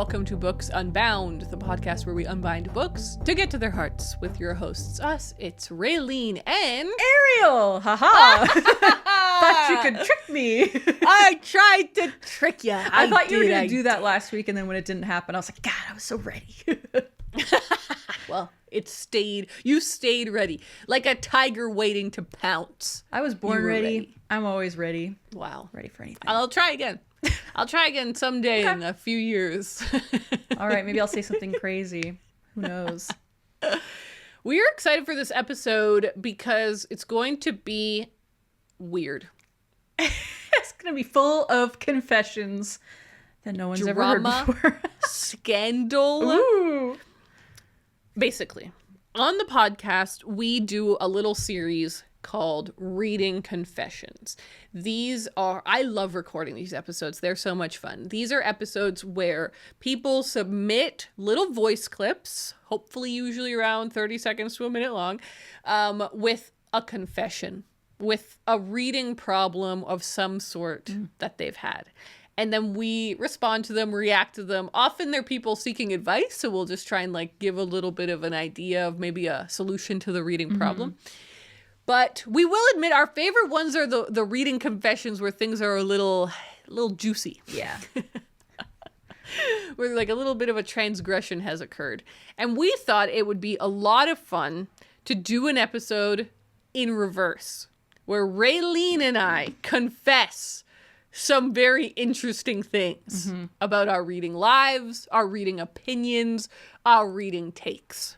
welcome to Books Unbound, the podcast where we unbind books to get to their hearts with your hosts. Us, it's Raylene and... Ariel! Haha! Thought you could trick me. I tried to trick you. I thought you were going to do that last week, and then when it didn't happen, I was like, God, I was so ready. Well, you stayed ready. Like a tiger waiting to pounce. I was born ready. I'm always ready. Wow. Ready for anything. I'll try again. I'll try again someday in a few years. All right, maybe I'll say something crazy. Who knows? We are excited for this episode because it's going to be weird. It's going to be full of confessions that no one's ever heard before. Scandal. Ooh. Basically, on the podcast, we do a little series called Reading Confessions. I love recording these episodes. They're so much fun. These are episodes where people submit little voice clips, hopefully usually around 30 seconds to a minute long, with a confession, with a reading problem of some sort that they've had. And then we respond to them, react to them. Often they're people seeking advice, so we'll just try and give a little bit of an idea of maybe a solution to the reading problem. But we will admit our favorite ones are the reading confessions where things are a little juicy. Yeah. Where a little bit of a transgression has occurred. And we thought it would be a lot of fun to do an episode in reverse, where Raylene and I confess some very interesting things about our reading lives, our reading opinions, our reading takes.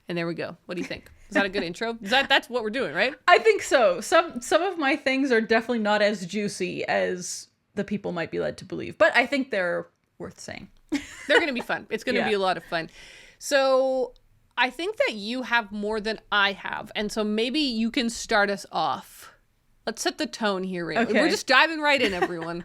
And there we go. What do you think? Is that a good intro? That's what we're doing, right? I think so. Some of my things are definitely not as juicy as the people might be led to believe, but I think they're worth saying. They're going to be fun. It's going to be a lot of fun. So I think that you have more than I have, and so maybe you can start us off. Let's set the tone here, Ray. Okay. We're just diving right in, everyone.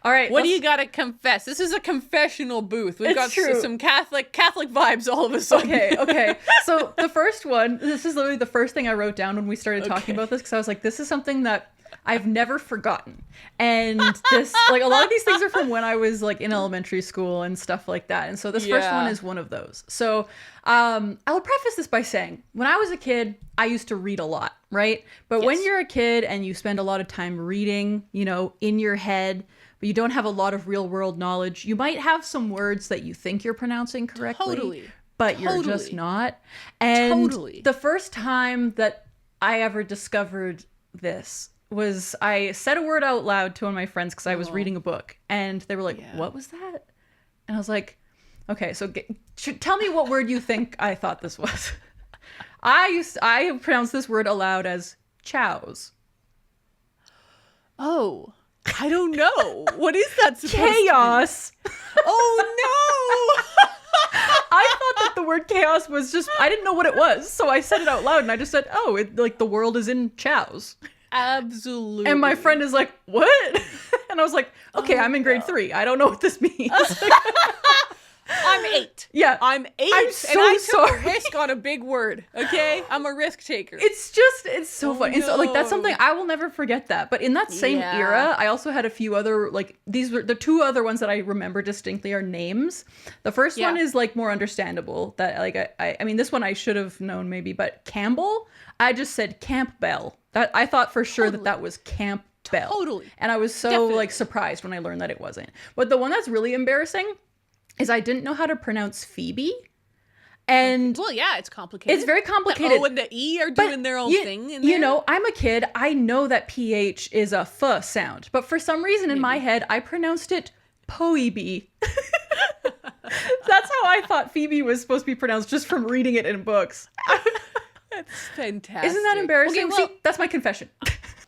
All right. What do you got to confess? This is a confessional booth. We've got some Catholic vibes all of a sudden. Okay. So the first one, this is literally the first thing I wrote down when we started talking about this, because I was like, this is something that I've never forgotten. And this, a lot of these things are from when I was in elementary school and stuff like that. And so this first one is one of those. So I will preface this by saying, when I was a kid, I used to read a lot, right? But when you're a kid and you spend a lot of time reading, in your head, but you don't have a lot of real world knowledge, you might have some words that you think you're pronouncing correctly, but you're just not. And the first time that I ever discovered this was I said a word out loud to one of my friends because I was reading a book, and they were like, what was that? And I was like, okay, so tell me what word you think I thought this was. I pronounced this word aloud as chows. Oh, I don't know. What is that supposed chaos. To be? Oh, no. I thought that the word chaos was just, I didn't know what it was. So I said it out loud and I just said, oh, the world is in chows. Absolutely. And my friend is like, what? And I was like, okay, I'm in grade 3. I don't know what this means. I'm 8. Yeah. I'm 8. I'm so and I sorry. took a risk on a big word. Okay? I'm a risk taker. It's so funny. No. And so that's something I will never forget that. But in that same era, I also had a few other, these were the two other oss that I remember distinctly are names. The first one is more understandable. That I mean, this one I should have known maybe, but Campbell, I just said Campbell. That I thought for sure that was Camp Bell. Totally. And I was so surprised when I learned that it wasn't. But the one that's really embarrassing is I didn't know how to pronounce Phoebe. And well, yeah, it's complicated. It's very complicated. The O and the E are doing their own thing in there. I'm a kid. I know that PH is a F sound. But for some reason in my head, I pronounced it Poebe. That's how I thought Phoebe was supposed to be pronounced just from reading it in books. That's fantastic. Isn't that embarrassing? Okay, well, see, that's my confession.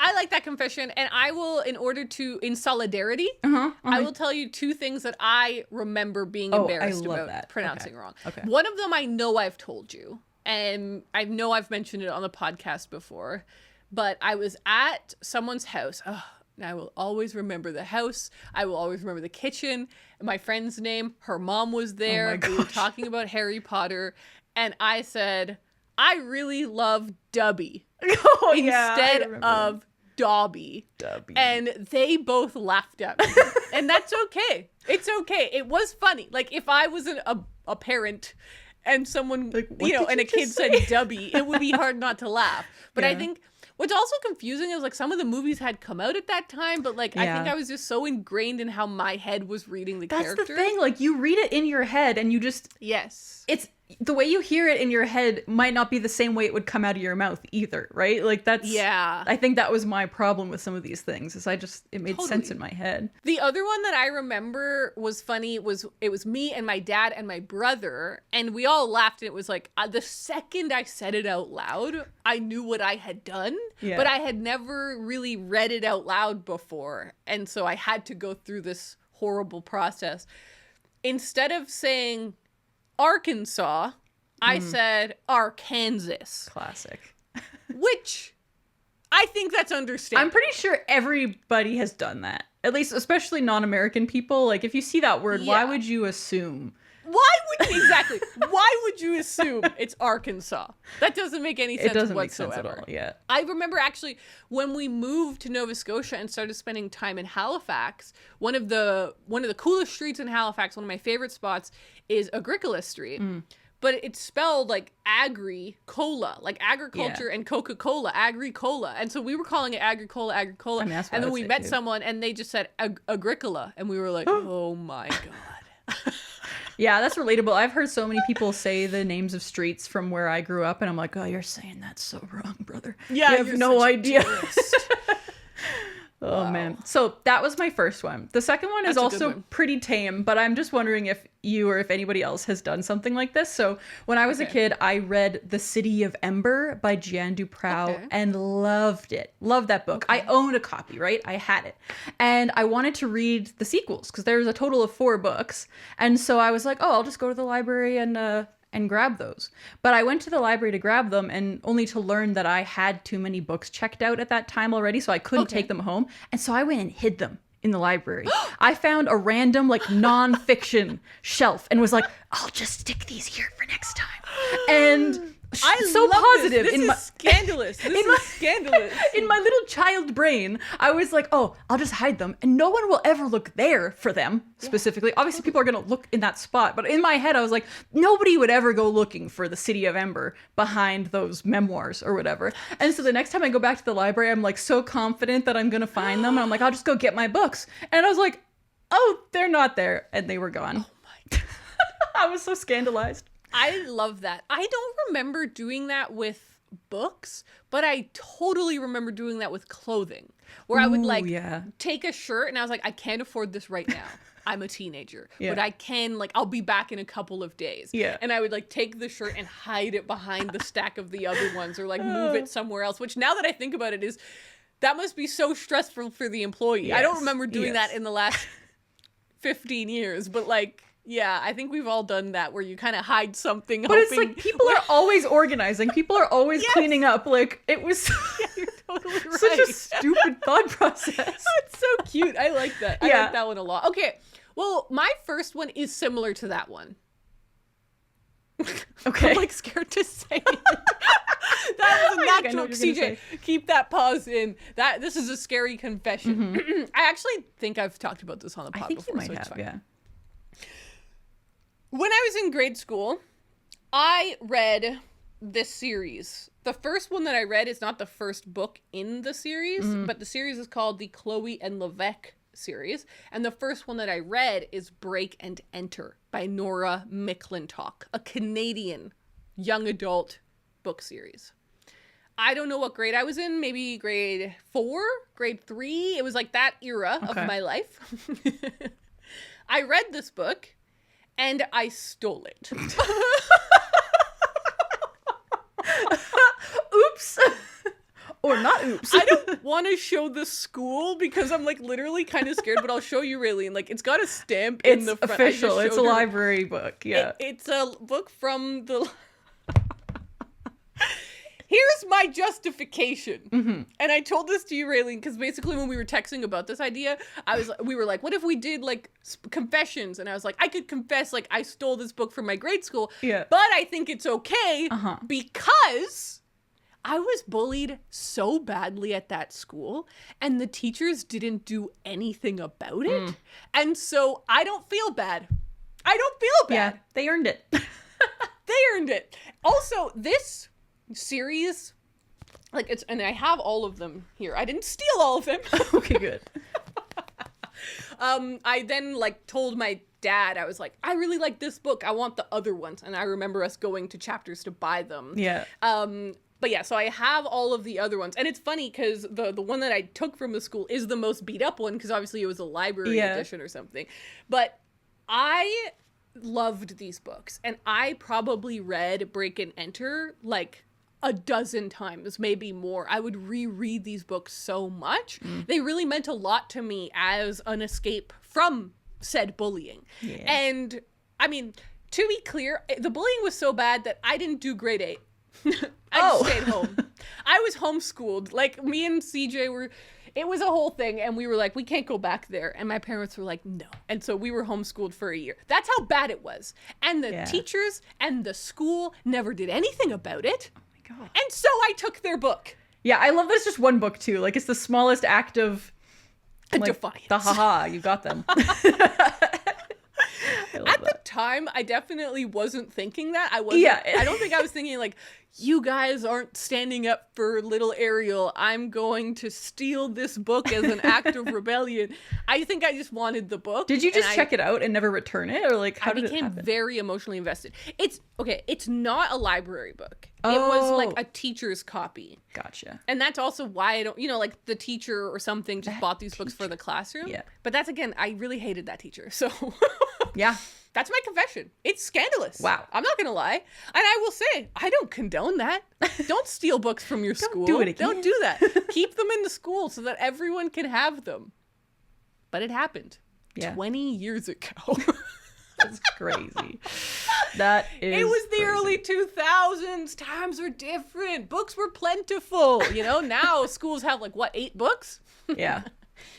I like that confession, and I will, in solidarity, I will tell you 2 things that I remember being embarrassed about pronouncing wrong. Okay. One of them I know I've told you, and I know I've mentioned it on the podcast before, but I was at someone's house. Oh, and I will always remember the house. I will always remember the kitchen. My friend's name, her mom was there. Oh my gosh. We were talking about Harry Potter, and I said, I really love Dubby instead of Dobby. Dobby. And they both laughed at me. And that's okay. It's okay. It was funny. Like, if I was a parent and someone, Like, and a kid said Dubby, it would be hard not to laugh. But I think what's also confusing is, like, some of the movies had come out at that time, but, like, I think I was just so ingrained in how my head was reading the character. That's the thing. Like, you read it in your head and you just... Yes. It's... The way you hear it in your head might not be the same way it would come out of your mouth either, right? Like, that's... Yeah. I think that was my problem with some of these things, is it made sense in my head. The other one that I remember was funny it was me and my dad and my brother, and we all laughed, and it was like, the second I said it out loud, I knew what I had done, but I had never really read it out loud before, and so I had to go through this horrible process. Instead of saying Arkansas, I said Arkansas. Classic. Which I think that's understandable. I'm pretty sure everybody has done that. At least, especially non-American people. Like, if you see that word, why would you assume? Exactly. Why would you assume it's Arkansas? That doesn't make any sense whatsoever. Make sense at all, yeah. I remember actually when we moved to Nova Scotia and started spending time in Halifax, one of the coolest streets in Halifax, one of my favorite spots, is Agricola Street. But it's spelled like agri-cola, like agriculture and Coca-Cola, agri-cola. And so we were calling it agricola. I mean, and then we met someone and they just said Agricola. And we were like, oh my God. Yeah, that's relatable. I've heard so many people say the names of streets from where I grew up, and I'm like, oh, you're saying that so wrong, brother. Yeah, you have no idea. Wow. Oh, man. So that was my first one. The second one is also pretty tame, but I'm just wondering if you or if anybody else has done something like this. So when I was a kid, I read The City of Ember by Jan Duprow and loved it. Loved that book. I owned a copy, right? I had it. And I wanted to read the sequels because there's a total of 4 books. And so I was like, oh, I'll just go to the library and grab those. But I went to the library to grab them, and only to learn that I had too many books checked out at that time already, so I couldn't take them home. And so I went and hid them in the library. I found a random, like, non-fiction shelf and was like, I'll just stick these here for next time. And I so love positive. This is scandalous. This is scandalous. In my little child brain, I was like, oh, I'll just hide them, and no one will ever look there for them, specifically. Obviously, people are going to look in that spot, but in my head, I was like, nobody would ever go looking for The City of Ember behind those memoirs or whatever. And so the next time I go back to the library, I'm like so confident that I'm going to find them, and I'm like, I'll just go get my books. And I was like, oh, they're not there, and they were gone. Oh my God. I was so scandalized. I love that. I don't remember doing that with books, but I totally remember doing that with clothing, where I would take a shirt and I was like, I can't afford this right now. I'm a teenager, but I can, like, I'll be back in a couple of days. Yeah. And I would, like, take the shirt and hide it behind the stack of the other ones, or, like, move it somewhere else, which now that I think about it that must be so stressful for the employee. Yes. I don't remember doing that in the last 15 years, but, like, yeah, I think we've all done that, where you kind of hide something. But it's like, people are always organizing. People are always cleaning up. Like, it was you're totally right. Such a stupid thought process. That's so cute. I like that. I like that one a lot. Okay, well, my first one is similar to that one. Okay. I'm, like, scared to say it. That was a natural. CJ, keep that pause in. This is a scary confession. Mm-hmm. I actually think I've talked about this on the pod I think before, you might so have, it's fine. yeah. When I was in grade school, I read this series. The first one that I read is not the first book in the series, but the series is called the Chloe and Levesque series. And the first one that I read is Break and Enter by Nora McClintock, a Canadian young adult book series. I don't know what grade I was in, maybe grade 4, grade 3. It was like that era of my life. I read this book. And I stole it. Oops. Or not oops. I don't want to show the school because I'm, like, literally kind of scared, but I'll show you, Raylene. Like, it's got a stamp in the front. It's official. It's a library book. Yeah. It's a book from the... Here's my justification. Mm-hmm. And I told this to you, Raylene, because basically when we were texting about this idea, we were like, what if we did, like, confessions? And I was like, I could confess, like, I stole this book from my grade school. Yeah. But I think it's okay because I was bullied so badly at that school, and the teachers didn't do anything about it. And so I don't feel bad. I don't feel bad. Yeah, they earned it. They earned it. Also, this series, like, it's, and I have all of them here. I didn't steal all of them. Okay, good. I then, like, told my dad, I was like, I really like this book. I want the other ones. And I remember us going to Chapters to buy them. Yeah. But yeah, so I have all of the other ones. And it's funny because the one that I took from the school is the most beat up one because obviously it was a library edition or something. But I loved these books. And I probably read Break and Enter like a dozen times, maybe more. I would reread these books so much. They really meant a lot to me as an escape from said bullying. Yeah. And I mean, to be clear, the bullying was so bad that I didn't do grade 8. I just stayed home. I was homeschooled. Like, me and CJ were, it was a whole thing, and we were like, we can't go back there. And my parents were like, no. And so we were homeschooled for a year. That's how bad it was. And the teachers and the school never did anything about it. Oh my God. And so I took their book. Yeah, I love that it's just one book too. Like, it's the smallest act of like, defiance. The haha, you got them. At the time, I definitely wasn't thinking that. I wasn't. Yeah. I don't think I was thinking like, you guys aren't standing up for little Ariel. I'm going to steal this book as an act of rebellion. I think I just wanted the book. Did you just check it out and never return it, or like how did it happen? I became very emotionally invested. It's okay. It's not a library book. Oh. It was like a teacher's copy. Gotcha. And that's also why I don't, like the teacher or something just bought these books for the classroom. Yeah. But that's, again, I really hated that teacher. So yeah. That's my confession. It's scandalous. Wow. I'm not going to lie. And I will say, I don't condone that. Don't steal books from your school. Don't do it again. Don't do that. Keep them in the school so that everyone can have them. But it happened 20 years ago. That's crazy. That is It was the crazy. early 2000s. Times were different. Books were plentiful. Now schools have like, what, 8 books? Yeah.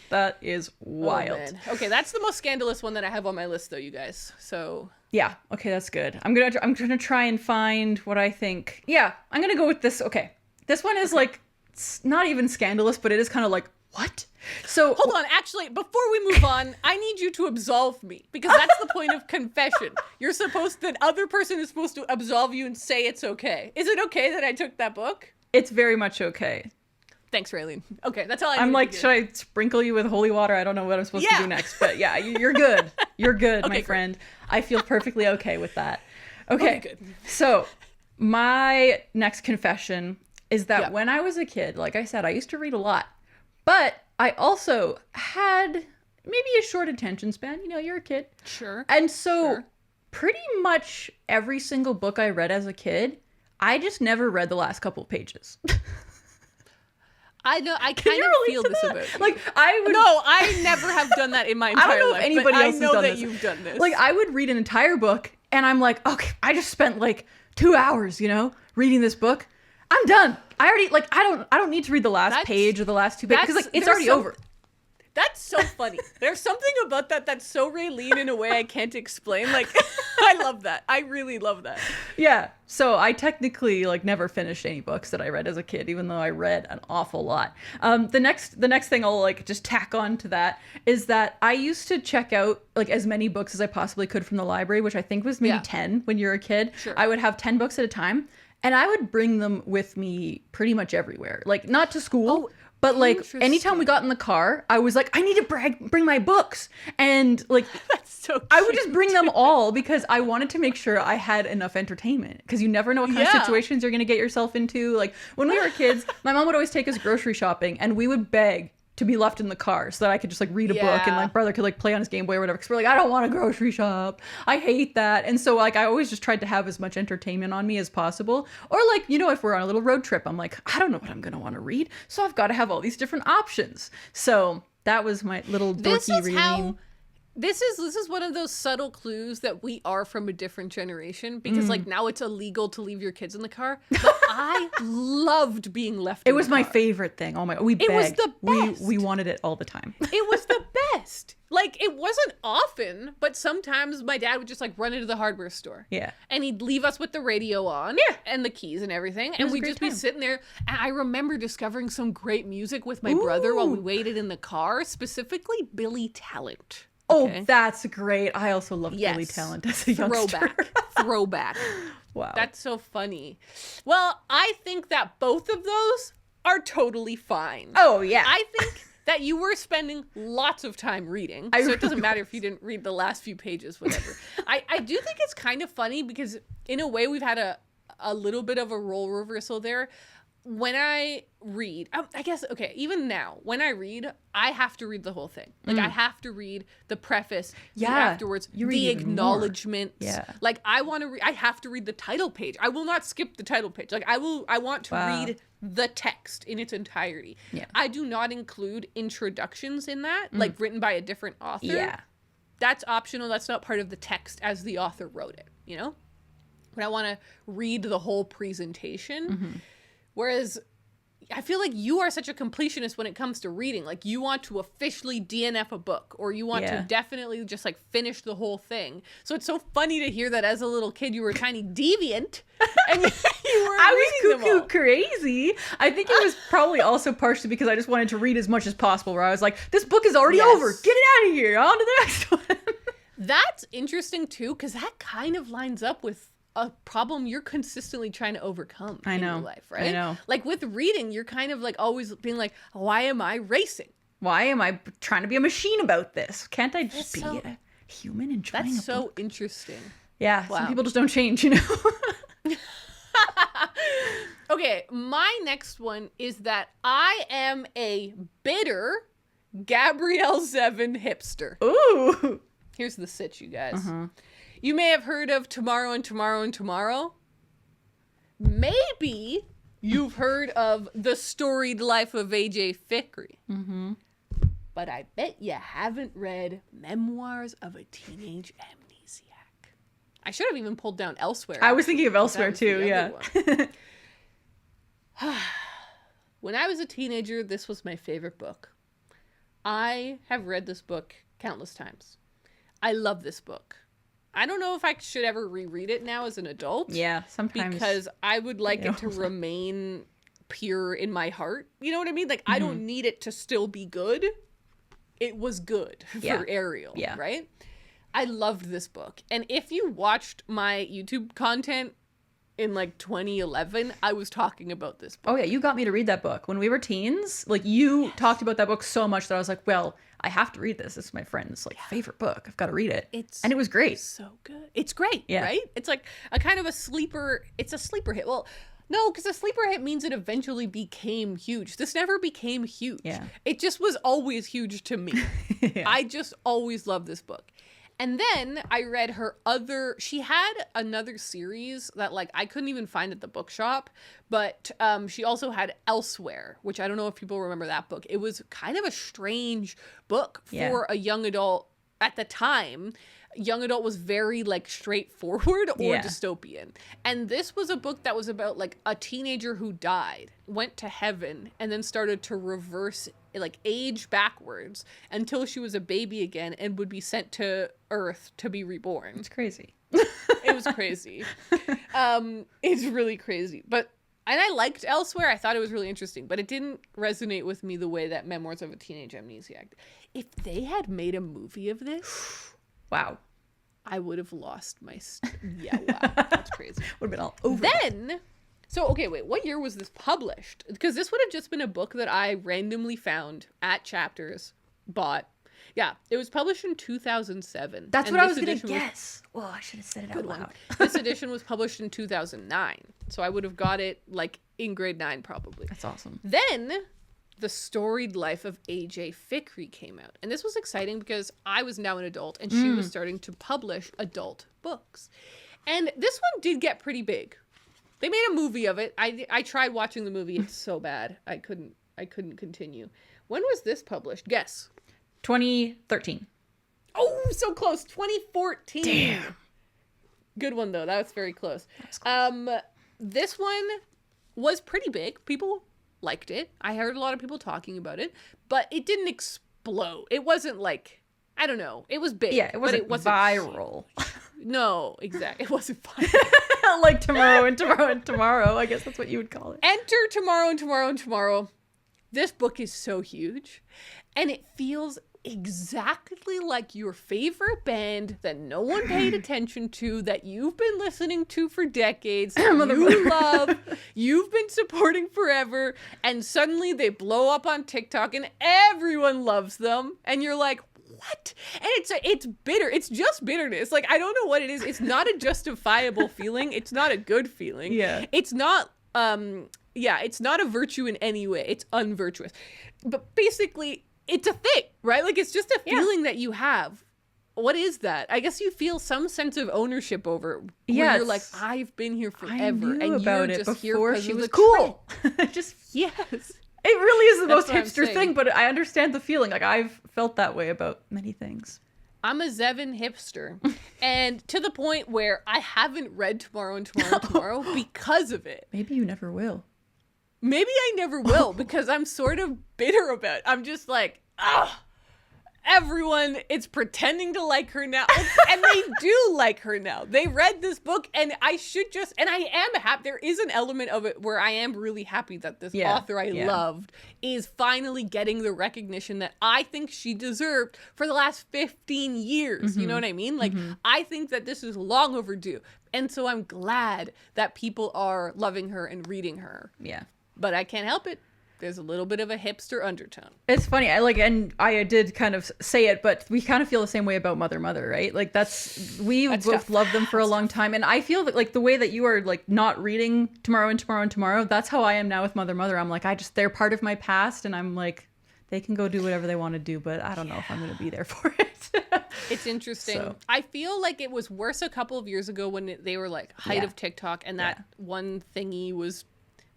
That is wild. Oh, okay, that's the most scandalous one that I have on my list, though, you guys. So yeah, okay, that's good. I'm gonna try and find what I think. Yeah, I'm gonna go with this. Okay, this one is like it's not even scandalous, but it is kind of like what? So hold on. Actually, before we move on, I need you to absolve me because that's the point of confession. The other person is supposed to absolve you and say it's okay. Is it okay that I took that book? It's very much okay. Thanks, Raylene. Okay, that's all I need. I'm like, should I sprinkle you with holy water? I don't know what I'm supposed to do next, but yeah, you're good. You're good, my friend. I feel perfectly okay with that. Okay, good. So my next confession is that when I was a kid, like I said, I used to read a lot, but I also had maybe a short attention span. You're a kid. Sure. And so pretty much every single book I read as a kid, I just never read the last couple of pages. I know. I kind of feel this about you. Like I would. No, I never have done that in my entire life. I don't know if anybody else has done this. I know that you've done this. Like I would read an entire book, and I'm like, okay, I just spent like 2 hours, reading this book. I'm done. I already I don't need to read the last page or the last 2 pages because like it's already over. That's so funny. There's something about that that's so Raylene in a way I can't explain. Like, I love that. I really love that. Yeah. So I technically never finished any books that I read as a kid, even though I read an awful lot. The next thing I'll just tack on to that is that I used to check out as many books as I possibly could from the library, which I think was maybe 10 when you're a kid. Sure. I would have 10 books at a time, and I would bring them with me pretty much everywhere. Not to school. But anytime we got in the car, I was like, I need to bring my books. And that's so cute. I would just bring them all because I wanted to make sure I had enough entertainment. Because you never know what kind of situations you're going to get yourself into. When we were kids, my mom would always take us grocery shopping and we would beg to be left in the car so that I could just read a book and my brother could play on his Game Boy or whatever. Because we're I don't want to grocery shop. I hate that. And so I always just tried to have as much entertainment on me as possible. Or if we're on a little road trip, I'm like, I don't know what I'm going to want to read. So I've got to have all these different options. So that was my little dorky reading. This is one of those subtle clues that we are from a different generation because now it's illegal to leave your kids in the car. But I loved being left in the car. It was my favorite thing. Oh my God. We begged. It was the best. We wanted it all the time. It was the best. Like, it wasn't often, but sometimes my dad would just, like, run into the hardware store. Yeah. And he'd leave us with the radio on. Yeah. And the keys and everything. was And a we'd great just be time. sitting there. And I remember discovering some great music with my brother while we waited in the car, specifically Billy Talent. Oh, Okay? that's great. I also loved Billy Yes. Talent as a youngster. Throwback. Wow. That's so funny. Well, I think that both of those are totally fine. Oh, yeah. I think that you were spending lots of time reading. So it doesn't matter if you didn't read the last few pages, whatever. I do think it's kind of funny because in a way we've had a little bit of a role reversal there. When I read, I guess, okay, even now, when I read, I have to read the whole thing. Like, I have to read the preface, the afterwards, you read the even more. acknowledgements. Yeah. Like, I have to read the title page. I will not skip the title page. Like, I want to read the text in its entirety. Yeah. I do not include introductions in that, like, written by a different author. Yeah. That's optional. That's not part of the text as the author wrote it, you know? But I want to read the whole presentation. Whereas I feel like you are such a completionist when it comes to reading. Like, you want to officially DNF a book, or you want to definitely just, like, finish the whole thing. So it's so funny to hear that as a little kid you were a tiny deviant and you were I reading was them all. cuckoo crazy. I think it was probably also partially because I just wanted to read as much as possible, where I was like, this book is already over. Get it out of here. On to the next one. That's interesting, too, because that kind of lines up with a problem you're consistently trying to overcome in your life, right? I know. Like, with reading, you're kind of, like, always being like, why am I racing? Why am I trying to be a machine about this? Can't I just be so- a human enjoying That's a so book? interesting. Yeah, Wow. some people just don't change, you know? Okay, my next one is that I am a bitter Gabrielle Zevin hipster. Ooh. Here's the sitch, you guys. You may have heard of Tomorrow and Tomorrow and Tomorrow. Maybe you've heard of The Storied Life of A.J. Fikry. But I bet you haven't read Memoirs of a Teenage Amnesiac. I should have even pulled down Elsewhere. I was thinking of Elsewhere, was the too, other yeah. one. When I was a teenager, this was my favorite book. I have read this book countless times. I love this book. I don't know if I should ever reread it now as an adult. Yeah, sometimes. Because I would like it to remain pure in my heart. You know what I mean? Like, I don't need it to still be good. It was good for Ariel, right? I loved this book. And if you watched my YouTube content in, like, 2011, I was talking about this book. Oh, yeah, you got me to read that book. When we were teens, like, you talked about that book so much that I was like, well, I have to read this. This is my friend's, like, favorite book. I've got to read it. And it was great. So good. It's great, right? It's like a kind of a sleeper. It's a sleeper hit. Well, no, because a sleeper hit means it eventually became huge. This never became huge. Yeah. It just was always huge to me. I just always loved this book. And then I read she had another series that, like, I couldn't even find at the bookshop, but she also had Elsewhere, which I don't know if people remember that book. It was kind of a strange book for a young adult at the time. Young adult was very, like, straightforward or dystopian. And this was a book that was about, like, a teenager who died, went to heaven, and then started to reverse, like, age backwards until she was a baby again and would be sent to Earth to be reborn. It's crazy. It was crazy. It's really crazy. And I liked Elsewhere. I thought it was really interesting, but it didn't resonate with me the way that Memoirs of a Teenage Amnesiac. If they had made a movie of this... Wow. I would have lost my... wow. That's crazy. Would have been all over. Then... So, okay, wait. What year was this published? Because this would have just been a book that I randomly found at Chapters, bought. Yeah, it was published in 2007. That's what I was going to guess. Well, I should have said it out loud. This edition was published in 2009. So I would have got it, like, in grade 9, probably. That's awesome. Then... The Storied Life of A.J. Fikry came out. And this was exciting because I was now an adult and she was starting to publish adult books. And this one did get pretty big. They made a movie of it. I tried watching the movie. It's so bad. I couldn't continue. When was this published? Guess. 2013. Oh, so close. 2014. Damn. Good one, though. That was very close. That was close. This one was pretty big. People liked it. I heard a lot of people talking about it, but it didn't explode. It wasn't like I don't know. It was big. Yeah, it wasn't, but it wasn't viral. No, exactly. It wasn't fun. Like tomorrow and tomorrow and tomorrow. I guess that's what you would call it. Enter Tomorrow and Tomorrow and Tomorrow. This book is so huge. And it feels exactly like your favorite band that no one paid attention to, that you've been listening to for decades, that you love, you've been supporting forever, and suddenly they blow up on TikTok and everyone loves them. And you're like, what? And it's bitter. It's just bitterness. Like, I don't know what it is. It's not a justifiable feeling. It's not a good feeling. Yeah. It's not, it's not a virtue in any way. It's unvirtuous. But basically, it's a thing, right? Like, it's just a feeling that you have. What is that? I guess you feel some sense of ownership over it. Yeah, you're like, I've been here forever. I knew and about you're it just before here she was the cool. Just, yes. It really is the That's most what I'm hipster saying. thing, but I understand the feeling. Like, I've felt that way about many things. I'm a Zevin hipster. And to the point where I haven't read Tomorrow and Tomorrow and Tomorrow because of it. Maybe you never will. Maybe I never will, because I'm sort of bitter about it. I'm just like, everyone is pretending to like her now. And they do like her now. They read this book, and I should just, and I am happy. There is an element of it where I am really happy that this author I loved is finally getting the recognition that I think she deserved for the last 15 years. You know what I mean? Like, I think that this is long overdue. And so I'm glad that people are loving her and reading her. Yeah. But I can't help it. There's a little bit of a hipster undertone. It's funny. I did kind of say it, but we kind of feel the same way about Mother, right? Like, we both loved them for a long time. And I feel that, like, the way that you are, like, not reading Tomorrow and Tomorrow and Tomorrow, that's how I am now with Mother. I'm like, they're part of my past, and I'm like, they can go do whatever they want to do, but I don't know if I'm going to be there for it. It's interesting. So. I feel like it was worse a couple of years ago when they were, like, height of TikTok, and that one thingy was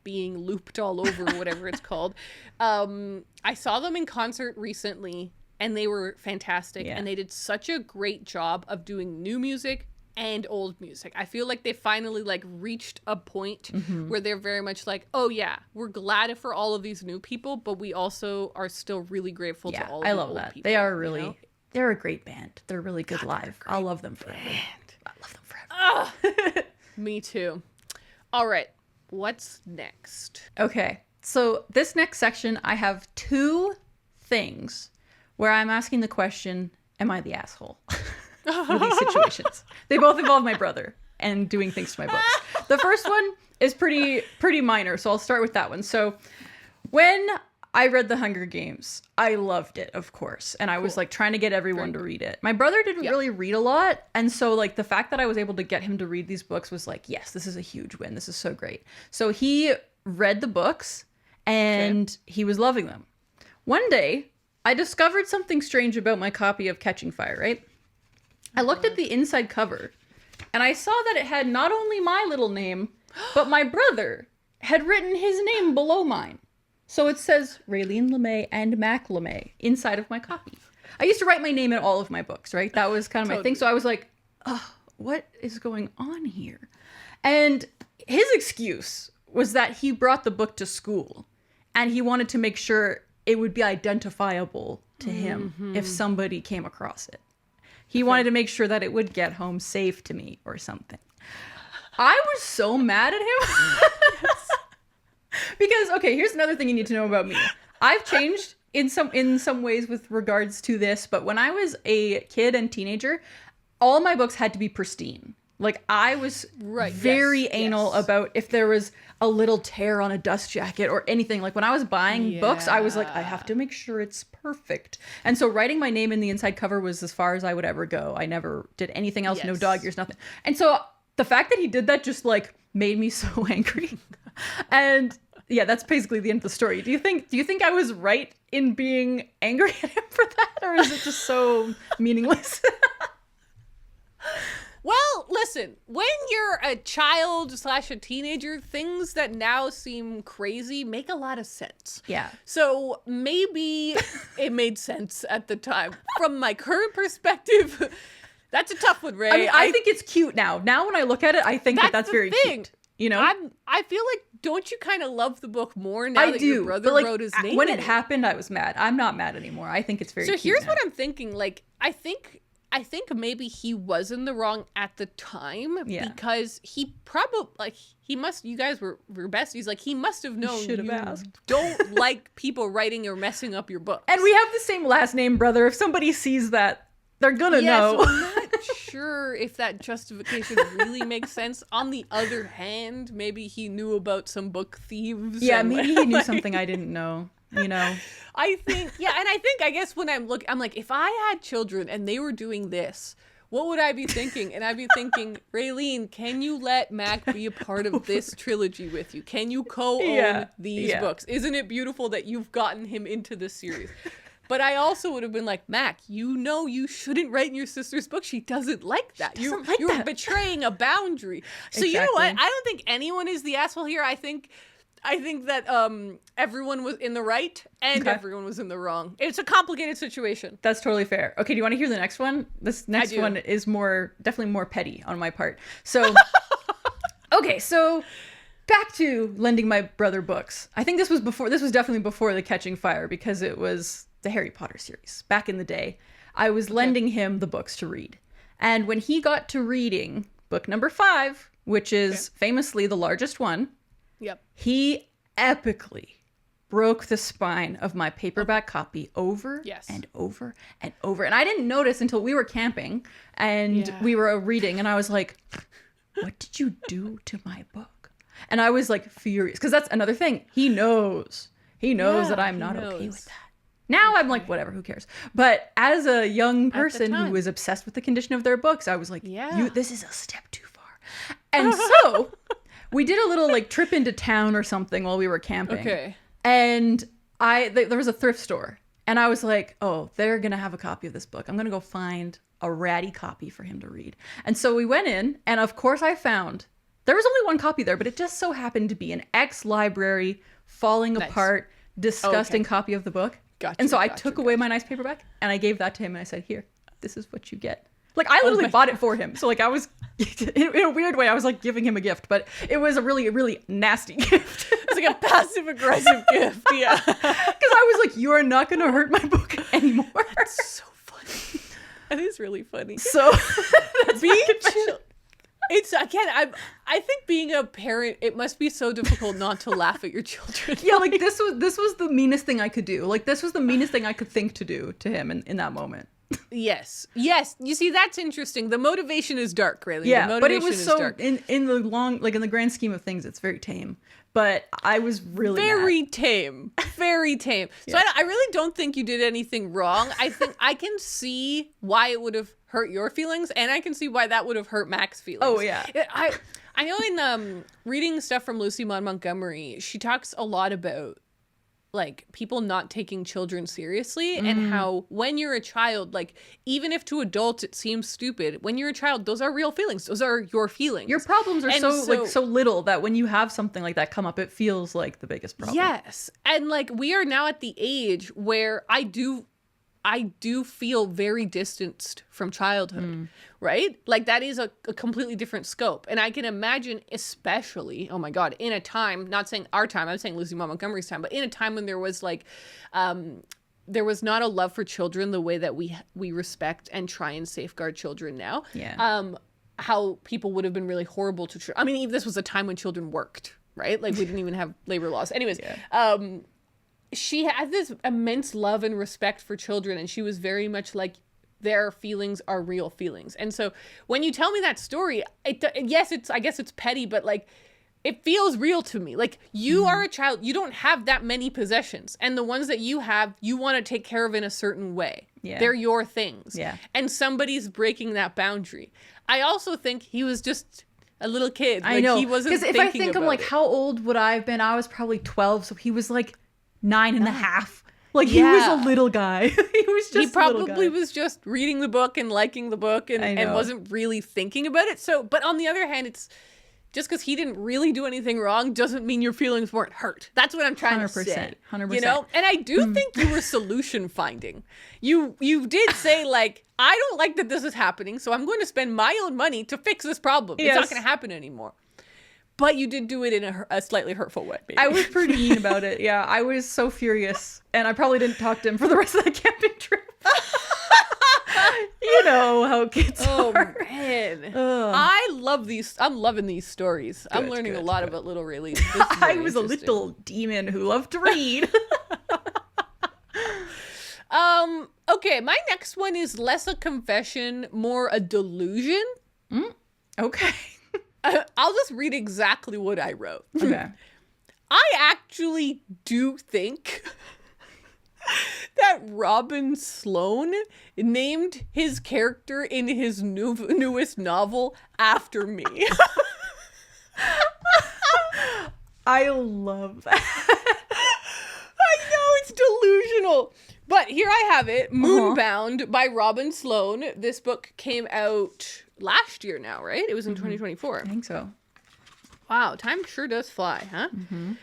being looped all over, whatever it's called. I saw them in concert recently, and they were fantastic. And they did such a great job of doing new music and old music. I feel like they finally, like, reached a point where they're very much like, oh yeah, we're glad for all of these new people, but we also are still really grateful to all of the old people. They are really, they're a great band. They're really good live. I'll love them forever. I love them forever. Me too. All right. What's next? Okay, so this next section, I have 2 things where I'm asking the question, am I the asshole for these situations? They both involve my brother and doing things to my books. The first one is pretty minor, so I'll start with that one. So when I read The Hunger Games, I loved it, of course. And I was like trying to get everyone to read it. My brother didn't really read a lot. And so, like, the fact that I was able to get him to read these books was like, yes, this is a huge win. This is so great. So he read the books and he was loving them. One day, I discovered something strange about my copy of Catching Fire, right? I looked at the inside cover and I saw that it had not only my little name, but my brother had written his name below mine. So it says Raylene LeMay and Mac LeMay inside of my copy. I used to write my name in all of my books, right? That was kind of my thing. So I was like, oh, what is going on here? And his excuse was that he brought the book to school and he wanted to make sure it would be identifiable to him if somebody came across it. He wanted to make sure that it would get home safe to me or something. I was so mad at him. Because, okay, here's another thing you need to know about me. I've changed in some ways with regards to this, but when I was a kid and teenager, all my books had to be pristine. Like, I was very anal about if there was a little tear on a dust jacket or anything. Like, when I was buying books, I was like, I have to make sure it's perfect. And so writing my name in the inside cover was as far as I would ever go. I never did anything else, no dog ears, nothing. And so the fact that he did that just, like, made me so angry. And yeah, that's basically the end of the story. Do you think I was right in being angry at him for that, or is it just so meaningless? Well, listen, when you're a child / a teenager, things that now seem crazy make a lot of sense. Yeah. So maybe it made sense at the time. From my current perspective, that's a tough one, Ray. I mean, I think it's cute now. Now when I look at it, I think that's very cute. you know? I feel like, don't you kind of love the book more now that your brother but, like, wrote his name when in it happened, I was mad. I'm not mad anymore. I think it's very So cute here's now. what I'm thinking. Like, I think maybe he was in the wrong at the time because he probably, like, he must, you guys were besties, like, he must have known should have you asked. don't like people writing or messing up your books. And we have the same last name, brother. If somebody sees that, they're gonna know. So I'm not sure if that justification really makes sense. On the other hand, maybe he knew about some book thieves. Yeah, and, maybe he knew something I didn't know, you know? I think, I guess when I'm like, if I had children and they were doing this, what would I be thinking? And I'd be thinking, Raylene, can you let Mac be a part of this trilogy with you? Can you co-own these books? Isn't it beautiful that you've gotten him into this series? But I also would have been like, Mac, you know you shouldn't write in your sister's book. She doesn't like that. You're betraying a boundary. So you know what? I don't think anyone is the asshole here. I think that everyone was in the right and everyone was in the wrong. It's a complicated situation. That's totally fair. Okay, do you want to hear the next one? This next one is definitely more petty on my part. So, okay, so back to lending my brother books. I think this was definitely before the Catching Fire because it was the Harry Potter series. Back in the day, I was lending him the books to read. And when he got to reading book number 5, which is famously the largest one, he epically broke the spine of my paperback copy over and over and over. And I didn't notice until we were camping and we were reading and I was like, what did you do to my book? And I was like furious because that's another thing. He knows that I'm not okay with that. Now I'm like, whatever, who cares? But as a young person who was obsessed with the condition of their books, I was like, this is a step too far. And so we did a little like trip into town or something while we were camping. Okay. And there was a thrift store. And I was like, oh, they're going to have a copy of this book. I'm going to go find a ratty copy for him to read. And so we went in, and of course I found, there was only one copy there, but it just so happened to be an ex-library, falling apart, disgusting copy of the book. And so I took away my nice paperback, and I gave that to him, and I said, here, this is what you get. Like, I literally bought it for him. So, like, I was, in a weird way, I was, like, giving him a gift. But it was a really, really nasty gift. It's like a passive-aggressive gift, yeah. Because I was like, you are not going to hurt my book anymore. That's so funny. That is really funny. So, that's being it's, again, I think being a parent, it must be so difficult not to laugh at your children. Yeah, like, this was the meanest thing I could do. Like, this was the meanest thing I could think to do to him in that moment. Yes. You see, that's interesting. The motivation is dark, really. Yeah, but it was so dark. in the long, like in the grand scheme of things, it's very tame. But I was really very tame. So I really don't think you did anything wrong. I think I can see why it would have hurt your feelings, and I can see why that would have hurt Mac's feelings. Oh yeah. I know in reading stuff from Lucy Maud Montgomery, she talks a lot about like people not taking children seriously and how when you're a child, like even if to adults it seems stupid, when you're a child, those are real feelings. Those are your feelings. Your problems are so little that when you have something like that come up, it feels like the biggest problem. Yes. And like we are now at the age where I do feel very distanced from childhood, right? Like that is a completely different scope. And I can imagine, especially, oh my God, in a time, not saying our time, I'm saying Lucy Maud Montgomery's time, but in a time when there was like, there was not a love for children the way that we respect and try and safeguard children now. Yeah. How people would have been really horrible to I mean, even this was a time when children worked, right? Like we didn't even have labor laws. Anyways, she had this immense love and respect for children, and she was very much like, their feelings are real feelings. And so when you tell me that story, I guess it's petty, but like it feels real to me. Like you are a child, you don't have that many possessions, and the ones that you have, you want to take care of in a certain way. Yeah. They're your things. Yeah. And somebody's breaking that boundary. I also think he was just a little kid. Like, I know. He wasn't because if I think I'm like, how old would I have been? I was probably 12, so he was like 9 and a half. Like he was a little guy. He probably was just reading the book and liking the book and wasn't really thinking about it. So, but on the other hand, it's just because he didn't really do anything wrong doesn't mean your feelings weren't hurt. That's what I'm trying to say. 100%. You know? And I do think you were solution finding. You did say like, I don't like that this is happening, so I'm going to spend my own money to fix this problem. Yes. It's not going to happen anymore. But you did do it in a slightly hurtful way, baby. I was pretty mean about it. Yeah, I was so furious. And I probably didn't talk to him for the rest of the camping trip. You know how kids are. Man. Ugh. I love these. I'm loving these stories. I'm learning a lot about little Raylene. This is I very was a interesting. little demon who loved to read. Okay, my next one is less a confession, more a delusion. Okay. I'll just read exactly what I wrote. Okay. I actually do think that Robin Sloan named his character in his newest novel after me. I love that. I know, it's delusional. But here I have it, Moonbound by Robin Sloan. This book came out last year now, right? It was in 2024. I think so. Wow, time sure does fly, huh?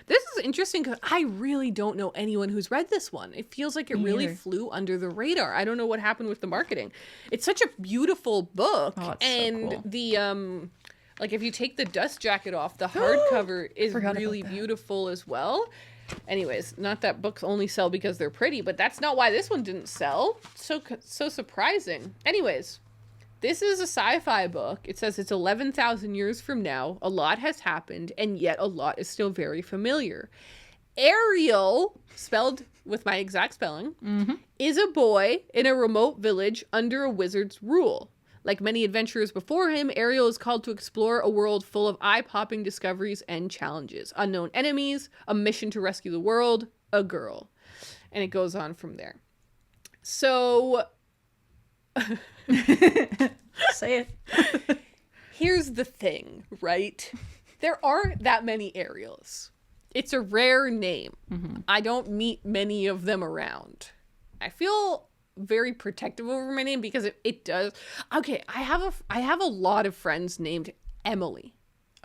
This is interesting because I really don't know anyone who's read this one. It feels like it really flew under the radar. I don't know what happened with the marketing. It's such a beautiful book. Oh, it's and so cool. the like if you take the dust jacket off, the hardcover is Forgot about really that. beautiful as well. Anyways, not that books only sell because they're pretty, but that's not why this one didn't sell. So surprising. Anyways, this is a sci-fi book. It says it's 11,000 years from now. A lot has happened, and yet a lot is still very familiar. Ariel, spelled with my exact spelling, is a boy in a remote village under a wizard's rule. Like many adventurers before him, Ariel is called to explore a world full of eye-popping discoveries and challenges. Unknown enemies, a mission to rescue the world, a girl. And it goes on from there. So... Say it. Here's the thing, right? There aren't that many Ariels. It's a rare name. I don't meet many of them around. I feel very protective over my name because it does. Okay, I have a lot of friends named Emily.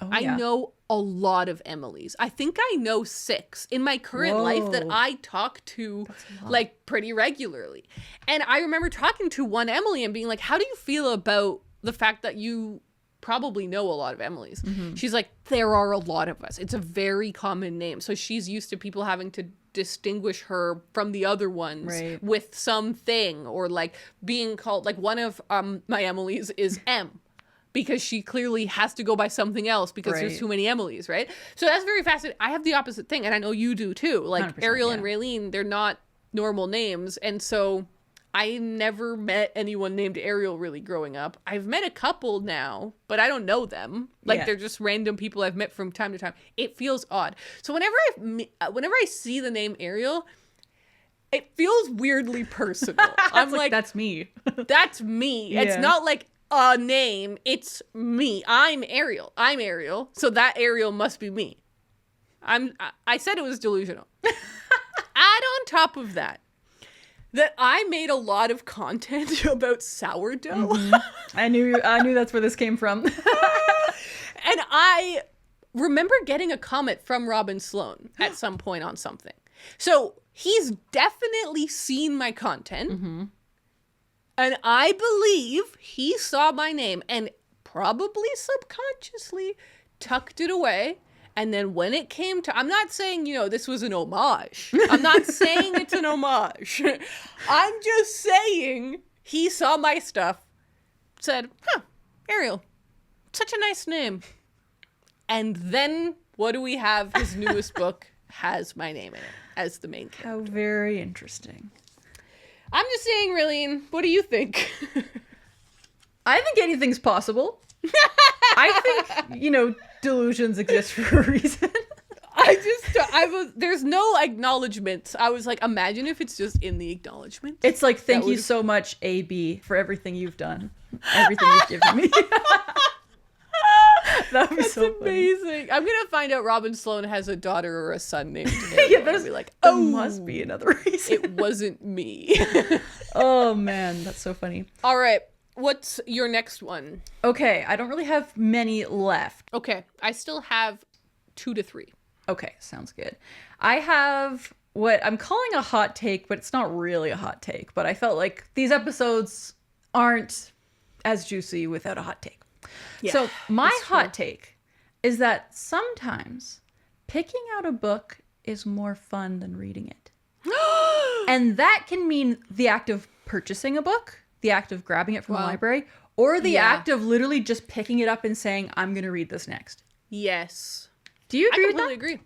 Oh, I yeah. know a lot of Emilys. I think I know 6 in my current life that Whoa. I talk to like pretty regularly. And I remember talking to one Emily and being like, how do you feel about the fact that you probably know a lot of Emilys? She's like, there are a lot of us. It's a very common name. So she's used to people having to distinguish her from the other ones with something, or like being called, like one of my Emilys is M. Because she clearly has to go by something else because there's too many Emilys, right? So that's very fascinating. I have the opposite thing, and I know you do too. Like Ariel and Raylene, they're not normal names. And so I never met anyone named Ariel really growing up. I've met a couple now, but I don't know them. Like they're just random people I've met from time to time. It feels odd. So whenever I see the name Ariel, it feels weirdly personal. I'm like, that's me. That's me. It's not like a name, it's me. I'm Ariel, so that Ariel must be me. I said it was delusional. Add on top of that I made a lot of content about sourdough. I knew that's where this came from. And I remember getting a comment from Robin Sloan at some point on something. So he's definitely seen my content. And I believe he saw my name and probably subconsciously tucked it away. And then when it came to, I'm not saying, this was an homage. I'm not saying it's an homage. I'm just saying he saw my stuff, said, Ariel, such a nice name. And then what do we have? His newest book has my name in it as the main character. How very interesting. I'm just saying, Raylene, what do you think? I think anything's possible. I think, delusions exist for a reason. There's no acknowledgements. I was like, imagine if it's just in the acknowledgement. It's like, thank you so much, AB, for everything you've done. Everything you've given me. That would be so amazing. Funny. I'm going to find out Robin Sloan has a daughter or a son named Ariel. Yeah, there's be like, there must be another reason. It wasn't me. Oh, man, that's so funny. All right. What's your next one? Okay, I don't really have many left. Okay, I still have 2 to 3. Okay, sounds good. I have what I'm calling a hot take, but it's not really a hot take. But I felt like these episodes aren't as juicy without a hot take. Yeah, so my hot take, is that sometimes picking out a book is more fun than reading it. And that can mean the act of purchasing a book, the act of grabbing it from the library, or the act of literally just picking it up and saying, I'm going to read this next. Yes. Do you agree with that?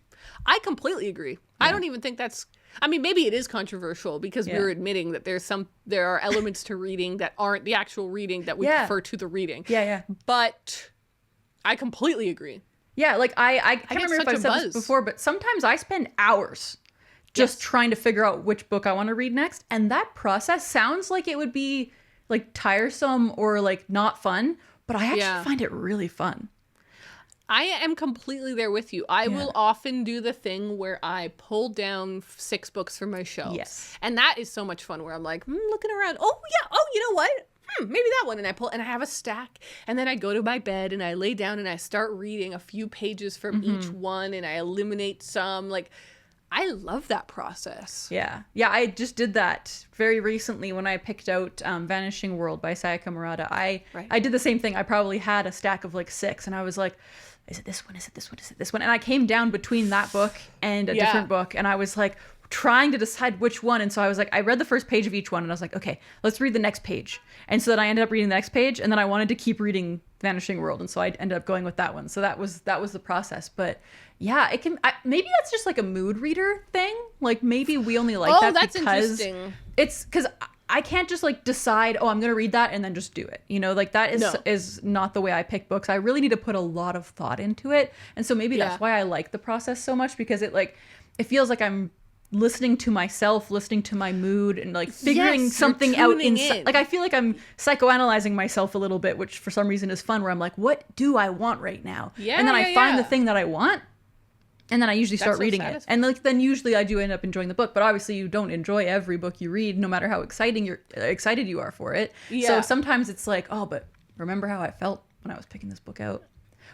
I completely agree. Yeah. I don't even think that's... I mean, maybe it is controversial because we're admitting that there are elements to reading that aren't the actual reading that we prefer to the reading. Yeah. But I completely agree. Yeah, like I can't remember if I said this before, but sometimes I spend hours just trying to figure out which book I want to read next. And that process sounds like it would be like tiresome or like not fun, but I actually find it really fun. I am completely there with you. I will often do the thing where I pull down 6 books from my shelves. Yes. And that is so much fun where I'm like, looking around. Oh, yeah. Oh, you know what? Maybe that one. And I pull and I have a stack. And then I go to my bed and I lay down and I start reading a few pages from each one and I eliminate some. Like, I love that process. Yeah. Yeah, I just did that very recently when I picked out Vanishing World by Sayaka Murata. I did the same thing. I probably had a stack of like 6 and I was like, is it this one? Is it this one? Is it this one? And I came down between that book and a different book and I was like trying to decide which one. And so I was like, I read the first page of each one and I was like, okay, let's read the next page. And so then I ended up reading the next page and then I wanted to keep reading Vanishing World. And so I ended up going with that one. So that was the process. But yeah, it can, maybe that's just like a mood reader thing. Like maybe we only like that that's because interesting. It's because I can't just like decide, oh, I'm going to read that and then just do it. You know, like that is not the way I pick books. I really need to put a lot of thought into it. And so maybe that's why I like the process so much, because it feels like I'm listening to myself, listening to my mood, and like figuring something out inside. Like I feel like I'm psychoanalyzing myself a little bit, which for some reason is fun, where I'm like, what do I want right now? And then I find the thing that I want. And then I usually start reading it. And like then usually I do end up enjoying the book. But obviously you don't enjoy every book you read, no matter how excited you are for it. Yeah. So sometimes it's like, oh, but remember how I felt when I was picking this book out?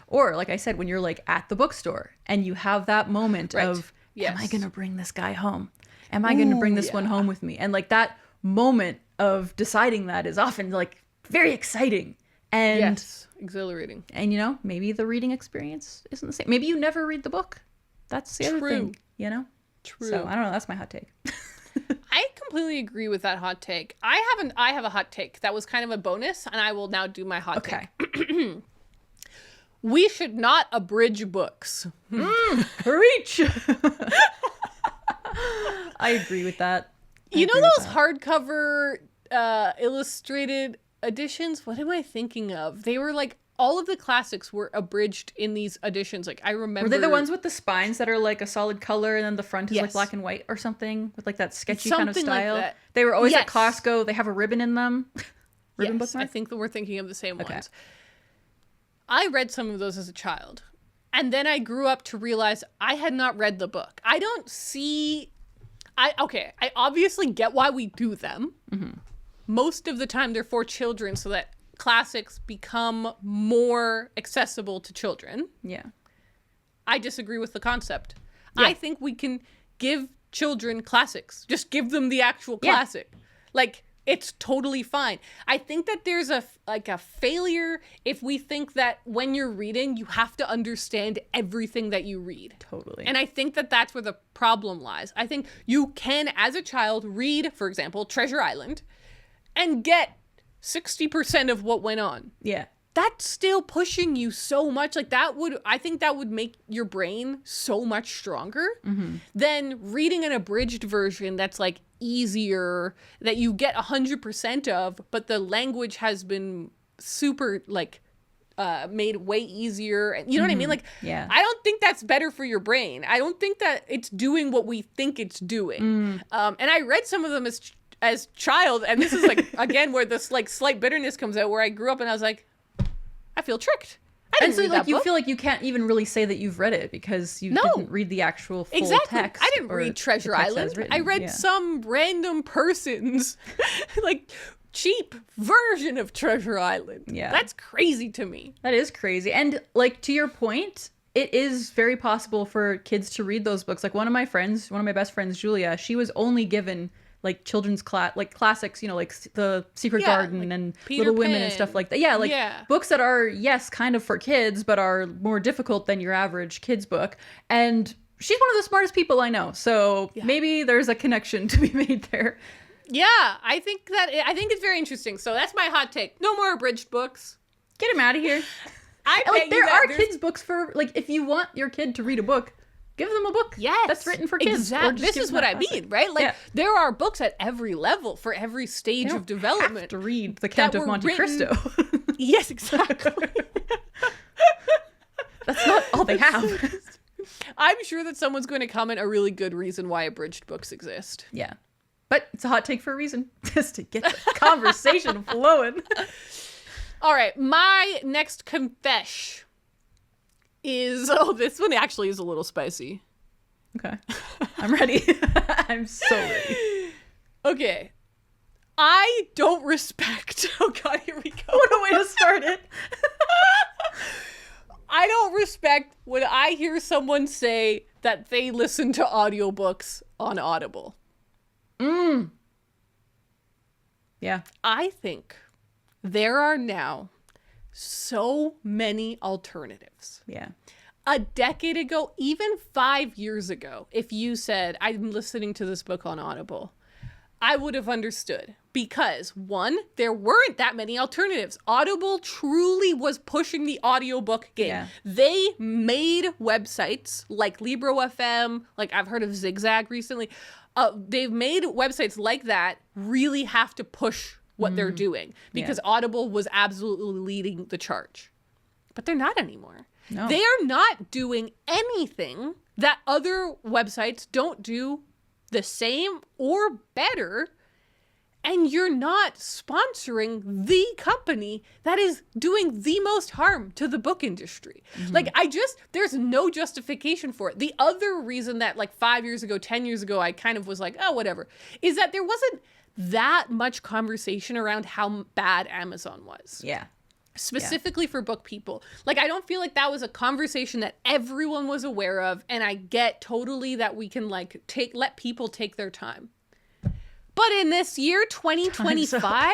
Or like I said, when you're like at the bookstore and you have that moment of, am I going to bring this guy home? Am I going to bring this one home with me? And like that moment of deciding that is often like very exciting. And exhilarating. And you know, maybe the reading experience isn't the same. Maybe you never read the book. That's the other thing, you know? True. So, I don't know. That's my hot take. I completely agree with that hot take. I have a hot take. That was kind of a bonus, and I will now do my hot take. We should not abridge books. Preach! I agree with that. You know those hardcover illustrated editions? What am I thinking of? They were like, all of the classics were abridged in these editions. Like I remember. Were they the ones with the spines that are like a solid color and then the front is like black and white or something with like that sketchy kind of style? Like they were always at Costco. They have a ribbon in them. Ribbon bookmark? I think that we're thinking of the same ones. I read some of those as a child. And then I grew up to realize I had not read the book. I obviously get why we do them. Most of the time they're for children so that classics become more accessible to children. Yeah. I disagree with the concept. I think we can give children classics. Just give them the actual classic. Like, it's totally fine. I think that there's a failure if we think that when you're reading, you have to understand everything that you read. Totally. And I think that that's where the problem lies. I think you can, as a child, read, for example, Treasure Island and get 60% of what went on. Yeah. That's still pushing you so much. Like I think that would make your brain so much stronger than reading an abridged version that's like easier, that you get 100% of, but the language has been super like made way easier. And you know what I mean? Like, I don't think that's better for your brain. I don't think that it's doing what we think it's doing. And I read some of them as child, and this is like again where this like slight bitterness comes out, where I grew up and I was like, I feel tricked. I didn't read that book. Feel like you can't even really say that you've read it because you didn't read the actual full text. I didn't read Treasure Island. I read some random person's like cheap version of Treasure Island. Yeah, that's crazy to me. That is crazy. And like to your point, it is very possible for kids to read those books. Like one of my best friends, Julia, she was only given like children's like classics, you know, like The Secret Yeah, Garden like and Peter Little Women and Pan. stuff like that. Yeah, like Yeah. books that are, yes, kind of for kids, but are more difficult than your average kids book. And she's one of the smartest people I know. So maybe there's a connection to be made there. Yeah, I think it's very interesting. So that's my hot take. No more abridged books. Get him out of here. Like there are kids books for, like, if you want your kid to read a book, give them a book that's written for kids. Exactly. This is what I mean, right? Like, there are books at every level for every stage of development. Have to read The Count of Monte Cristo. Yes, exactly. That's not all they have. I'm sure that someone's going to comment a really good reason why abridged books exist. Yeah. But it's a hot take for a reason. Just to get the conversation flowing. All right. My next confesh is... Oh, this one actually is a little spicy. Okay. I'm ready. I'm so ready. Okay. I don't respect... Oh, God, here we go. What a way to start it. I don't respect when I hear someone say that they listen to audiobooks on Audible. Yeah. I think there are now so many alternatives. Yeah. A decade ago, even 5 years ago, if you said, I'm listening to this book on Audible, I would have understood. Because, one, there weren't that many alternatives. Audible truly was pushing the audiobook game. Yeah. They made websites like Libro.fm, like I've heard of Zigzag recently. They've made websites like that really have to push what they're doing. Because Audible was absolutely leading the charge. But they're not anymore. No. They are not doing anything that other websites don't do the same or better, and you're not sponsoring the company that is doing the most harm to the book industry. Like, there's no justification for it. The other reason that, like, 5 years ago, 10 years ago, I kind of was like, oh, whatever, is that there wasn't that much conversation around how bad Amazon was. Yeah. Specifically for book people. Like, I don't feel like that was a conversation that everyone was aware of, and I get totally that we can, like, let people take their time. But in this year, 2025,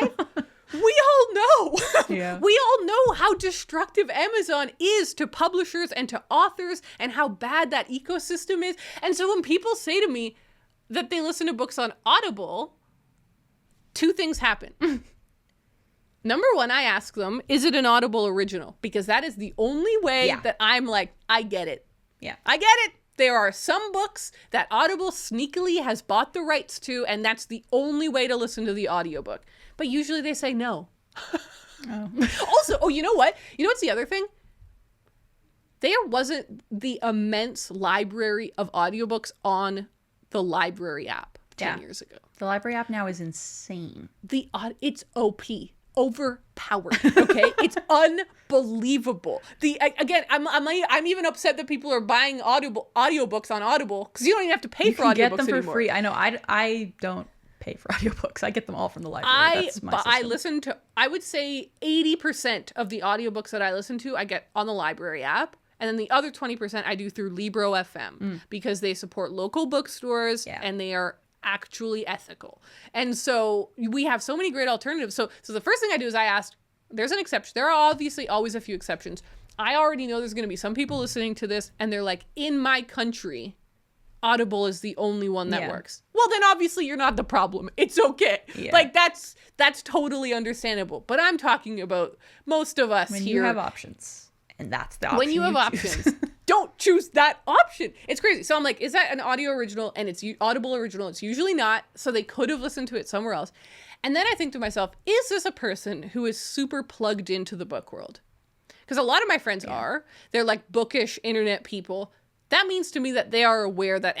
we all know. Yeah. We all know how destructive Amazon is to publishers and to authors and how bad that ecosystem is. And so when people say to me that they listen to books on Audible, two things happen. Number one, I ask them, is it an Audible original? Because that is the only way that I'm like, I get it. Yeah. I get it. There are some books that Audible sneakily has bought the rights to, and that's the only way to listen to the audiobook. But usually they say no. Also, you know what? You know what's the other thing? There wasn't the immense library of audiobooks on the library app 10 years ago. The library app now is insane. It's OP. Overpowered. Okay, it's unbelievable. I'm even upset that people are buying audiobooks on Audible because you don't even have to pay for audiobooks anymore. You can get them for free. I know. I don't pay for audiobooks. I get them all from the library. I listen to, I would say 80% of the audiobooks that I listen to, I get on the library app. And then the other 20% I do through Libro.fm because they support local bookstores and they are actually ethical. And so we have so many great alternatives. So the first thing I do is I asked, there's an exception. There are obviously always a few exceptions. I already know there's going to be some people listening to this and they're like, in my country, Audible is the only one that works. Well, then obviously you're not the problem. It's okay. Yeah. Like that's totally understandable. But I'm talking about most of us when here. You have options. And that's the option. When you have options, don't choose that option. It's crazy. So I'm like, is that an audio original? And it's Audible original. It's usually not. So they could have listened to it somewhere else. And then I think to myself, is this a person who is super plugged into the book world? Because a lot of my friends are. They're like bookish internet people. That means to me that they are aware that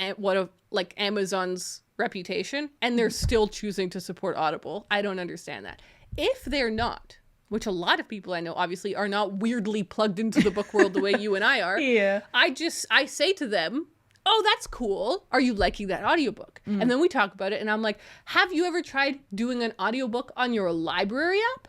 Amazon's reputation, and they're still choosing to support Audible. I don't understand that. If they're not, which a lot of people I know obviously are not weirdly plugged into the book world the way you and I are. I say to them, oh, that's cool. Are you liking that audiobook? And then we talk about it and I'm like, have you ever tried doing an audiobook on your library app?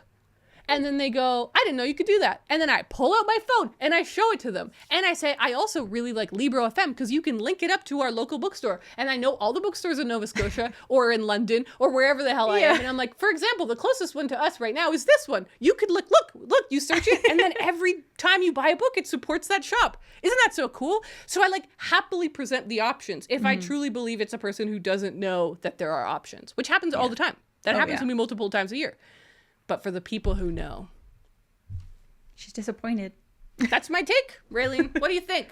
And then they go, I didn't know you could do that. And then I pull out my phone and I show it to them. And I say, I also really like Libro FM because you can link it up to our local bookstore. And I know all the bookstores in Nova Scotia or in London or wherever the hell I am. And I'm like, for example, the closest one to us right now is this one. You could look, you search it. And then every time you buy a book, it supports that shop. Isn't that so cool? So I like happily present the options if I truly believe it's a person who doesn't know that there are options, which happens all the time. That happens to me multiple times a year. But for the people who know. She's disappointed. That's my take, Raylene. What do you think?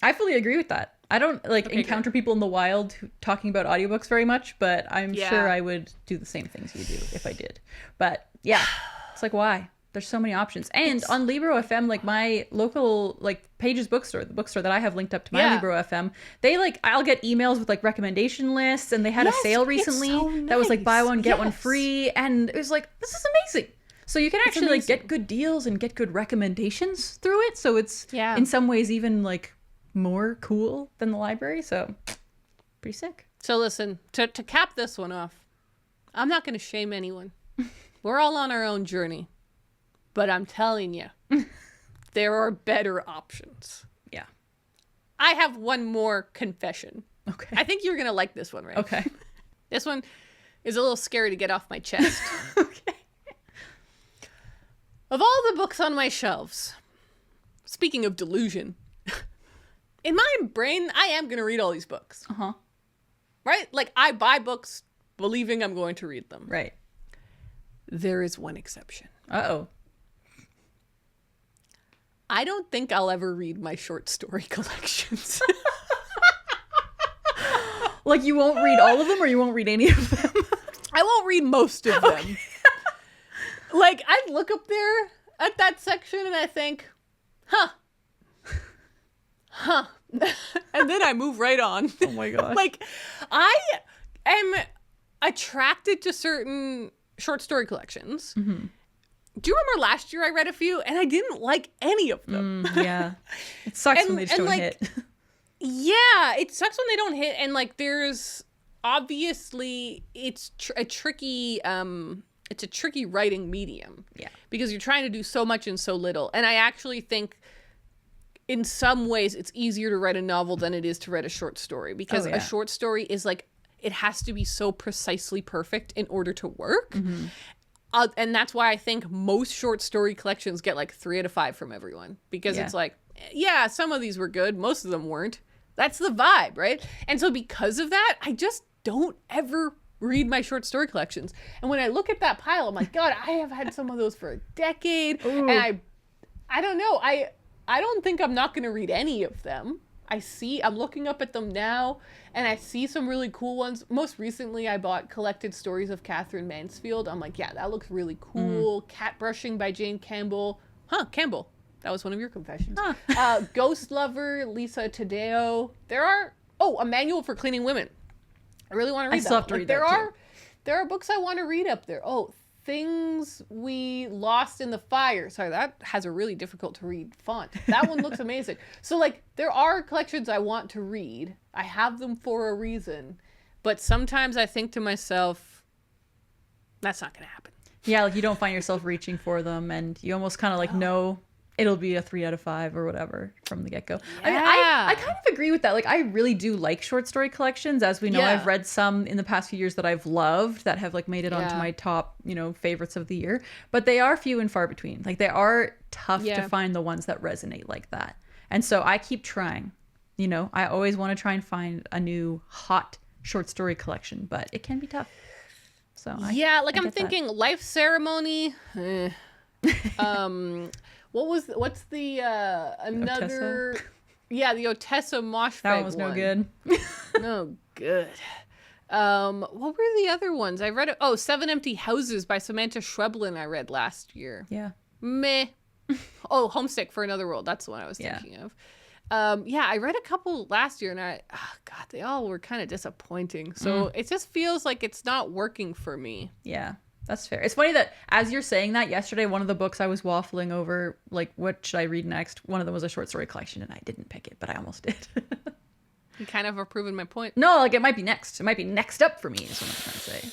I fully agree with that. I don't encounter people in the wild talking about audiobooks very much, but I'm sure I would do the same things you do if I did. But yeah, it's like, why? There's so many options. And on Libro FM, like my local Pages bookstore, the bookstore that I have linked up to my Libro FM, they I'll get emails with recommendation lists, and they had a sale recently that was buy one get one free, and it was this is amazing. So you can actually get good deals and get good recommendations through it. So it's in some ways even more cool than the library. So pretty sick. So listen, to cap this one off, I'm not going to shame anyone. We're all on our own journey. But I'm telling you, there are better options. Yeah. I have one more confession. Okay. I think you're going to like this one, right? Okay. This one is a little scary to get off my chest. Okay. Of all the books on my shelves, speaking of delusion, in my brain, I am going to read all these books. Uh-huh. Right? I buy books believing I'm going to read them. Right. There is one exception. Uh-oh. I don't think I'll ever read my short story collections. You won't read all of them, or you won't read any of them? I won't read most of them. I look up there at that section and I think, huh. And then I move right on. Oh my gosh. I am attracted to certain short story collections. Mm-hmm. Do you remember last year I read a few and I didn't like any of them? Yeah. It sucks when they just don't hit. Yeah, it sucks when they don't hit. And there's obviously it's a tricky writing medium. Yeah. Because you're trying to do so much in so little. And I actually think in some ways it's easier to write a novel than it is to write a short story, because a short story is it has to be so precisely perfect in order to work. Mm-hmm. And that's why I think most short story collections get 3 out of 5 from everyone, because it's some of these were good, most of them weren't. That's the vibe, right? And so because of that, I just don't ever read my short story collections. And when I look at that pile, I'm like, God, I have had some of those for a decade. Ooh. And I don't know. I don't think I'm not going to read any of them. I'm looking up at them now, and I see some really cool ones. Most recently, I bought Collected Stories of Catherine Mansfield. I'm like, yeah, that looks really cool. Cat Brushing by Jane Campbell. Campbell. That was one of your confessions. Ghost Lover, Lisa Tadeo. A Manual for Cleaning Women. I really want to read that. I still have to read that too. There are books I want to read up there. Things We Lost in the Fire. Sorry, that has a really difficult to read font. That one looks amazing. So there are collections I want to read. I have them for a reason. But sometimes I think to myself, that's not going to happen. Yeah, you don't find yourself reaching for them, and you almost kind of know it'll be a 3 out of 5 or whatever from the get-go. Yeah. I mean, I kind of agree with that. I really do like short story collections. As we know, I've read some in the past few years that I've loved that have made it onto my top, favorites of the year. But they are few and far between. They are tough to find the ones that resonate like that. And so I keep trying. I always want to try and find a new hot short story collection, but it can be tough. So I'm thinking that. Life Ceremony. What's the another Otessa? Yeah, the Otessa Moshfegh That one was no good. No good. What were the other ones? I read 7 Empty Houses by Samantha Schweblin I read last year. Yeah. Meh. Homesick for Another World. That's the one I was thinking of. I read a couple last year and they all were kind of disappointing. So it just feels like it's not working for me. Yeah. That's fair. It's funny that as you're saying that, yesterday, one of the books I was waffling over, what should I read next? One of them was a short story collection, and I didn't pick it, but I almost did. You kind of have proven my point. No, it might be next. It might be next up for me, is what I'm trying to say.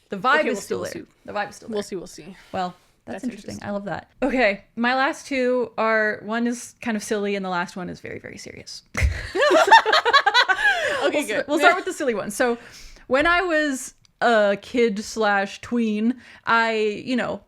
The vibe is still there. The vibe is still there. We'll see. Well, That's interesting. I love that. Okay, my last two are, one is kind of silly and the last one is very, very serious. Okay, good. We'll start with the silly one. So when I was a kid / tween, I,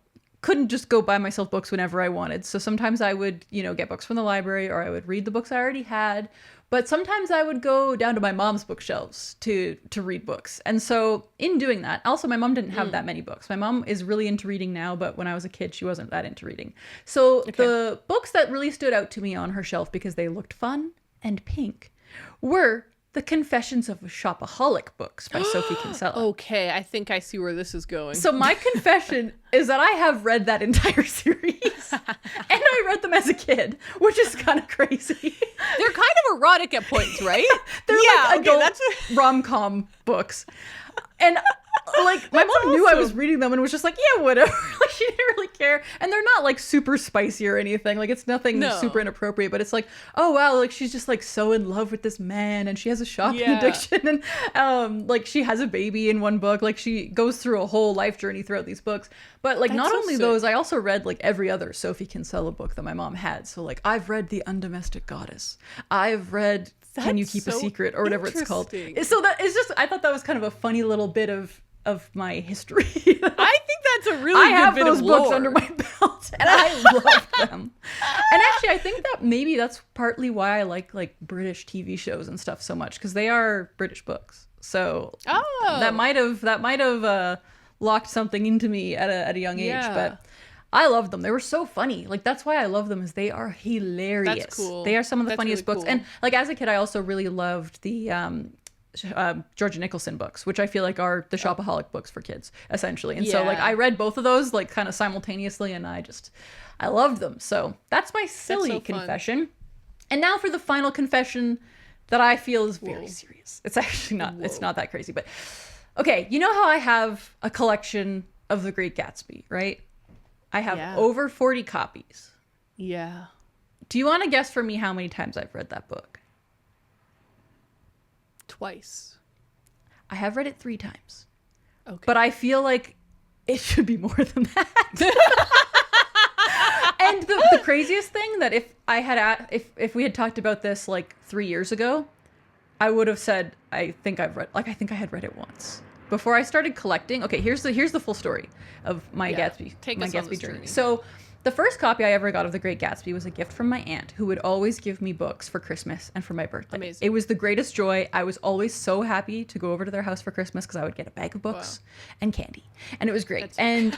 couldn't just go buy myself books whenever I wanted. So sometimes I would, get books from the library, or I would read the books I already had. But sometimes I would go down to my mom's bookshelves to read books. And so in doing that, also my mom didn't have that many books. My mom is really into reading now, but when I was a kid, she wasn't that into reading. So the books that really stood out to me on her shelf because they looked fun and pink were The Confessions of a Shopaholic books by Sophie Kinsella. Okay, I think I see where this is going. So my confession is that I have read that entire series. And I read them as a kid, which is kind of crazy. They're kind of erotic at points, right? They're like adult rom-com books. And like my mom knew I was reading them and was just like, yeah, whatever. Like she didn't really care. And they're not like super spicy or anything. Like it's nothing super inappropriate, but it's like, oh wow, like she's just like so in love with this man and she has a shopping addiction and like she has a baby in one book. Like she goes through a whole life journey throughout these books. But like not only those, I also read like every other Sophie Kinsella book that my mom had. So like I've read The Undomestic Goddess. I've read Can You Keep a Secret or whatever it's called. So that is just, I thought that was kind of a funny little bit of my history. I think that's a really good bit of lore. I have those books under my belt and I love them. And actually I think that maybe that's partly why I like British TV shows and stuff so much, because they are British books. So that might have locked something into me at a young age, but I loved them. They were so funny. Like that's why I love them, is they are hilarious. That's cool. They are some of the funniest books. And like as a kid I also really loved the Georgia Nicholson books, which I feel like are the shopaholic books for kids essentially. And so like I read both of those like kind of simultaneously and I loved them. So that's my silly confession. And now for the final confession that I feel is very serious. It's actually not, it's not that crazy, but okay. You know how I have a collection of The Great Gatsby, right? I have over 40 copies. Yeah. Do you want to guess for me how many times I've read that book? Twice. I have read it 3 times. Okay. But I feel like it should be more than that. And the craziest thing that if we had talked about this like 3 years ago, I would have said I think I had read it once. Before I started collecting, okay, here's the full story of my Gatsby journey. So the first copy I ever got of The Great Gatsby was a gift from my aunt, who would always give me books for Christmas and for my birthday. Amazing. It was the greatest joy. I was always so happy to go over to their house for Christmas because I would get a bag of books and candy. And it was great. And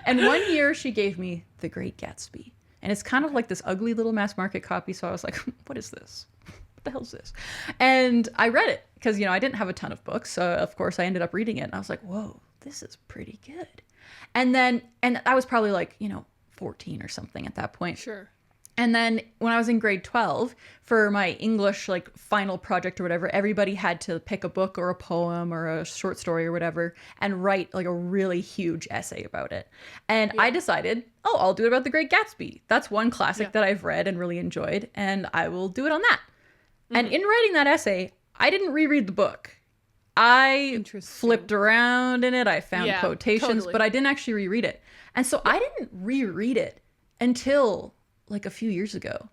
one year she gave me The Great Gatsby. And it's kind of like this ugly little mass market copy. So I was like, what is this? What the hell is this? And I read it because, I didn't have a ton of books. So of course I ended up reading it and I was like, whoa, this is pretty good. And I was probably like, 14 or something at that point. Sure. And then when I was in grade 12 for my English like final project or whatever, everybody had to pick a book or a poem or a short story or whatever and write like a really huge essay about it. And I decided, I'll do it about The Great Gatsby. That's one classic that I've read and really enjoyed, and I will do it on that. And in writing that essay, I didn't reread the book. I flipped around in it. I found quotations, but I didn't actually reread it. And so I didn't reread it until like a few years ago.